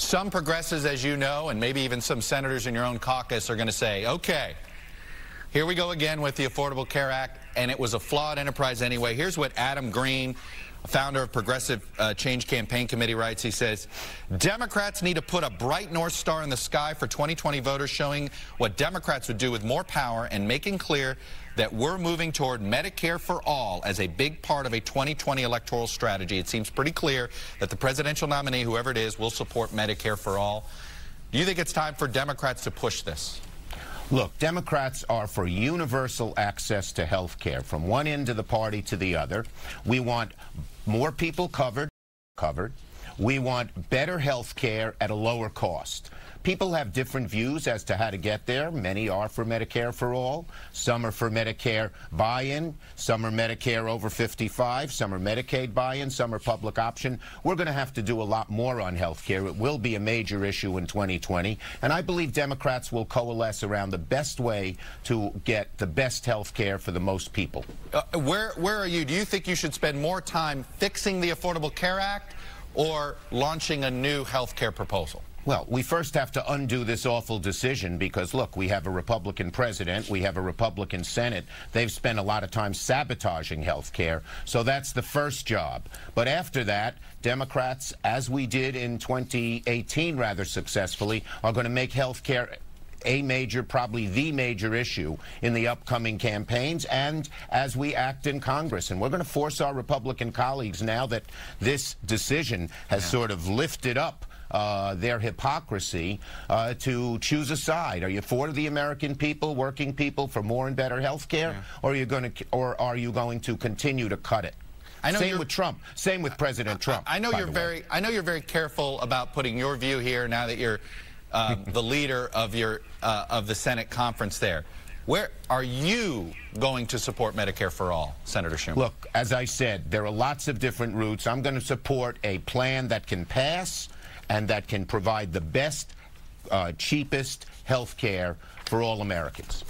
Some progressives, as you know, and maybe even some senators in your own caucus are going to say, okay, here we go again with the Affordable Care Act, and it was a flawed enterprise anyway. Here's what Adam Green, founder of Progressive Change Campaign Committee, writes. He says, Democrats need to put a bright North Star in the sky for 2020 voters, showing what Democrats would do with more power and making clear that we're moving toward Medicare for all as a big part of a 2020 electoral strategy. It seems pretty clear that the presidential nominee, whoever it is, will support Medicare for all. Do you think it's time for Democrats to push this? Look, Democrats are for universal access to health care from one end of the party to the other. We want more people covered. We want better health care at a lower cost. People have different views as to how to get there. Many are for Medicare for all. Some are for Medicare buy-in. Some are Medicare over 55. Some are Medicaid buy-in. Some are public option. We're going to have to do a lot more on health care. It will be a major issue in 2020. And I believe Democrats will coalesce around the best way to get the best health care for the most people. Where are you? Do you think you should spend more time fixing the Affordable Care Act or launching a new health care proposal? Well, we first have to undo this awful decision because, look, we have a Republican president, we have a Republican Senate. They've spent a lot of time sabotaging health care, so that's the first job. But after that, Democrats, as we did in 2018 rather successfully, are going to make health care a major, probably the major issue in the upcoming campaigns and as we act in Congress. And we're going to force our Republican colleagues, now that this decision has sort of lifted up their hypocrisy, to choose a side. Are you for the American people, working people, for more and better health care, or are you going to continue to cut it? Same with Trump. Same with President Trump. I know you're very careful about putting your view here now that you're the leader of the Senate conference there. Where are you going to support Medicare for all, Senator Schumer? Look, as I said, there are lots of different routes. I'm going to support a plan that can pass and that can provide the best, cheapest health care for all Americans.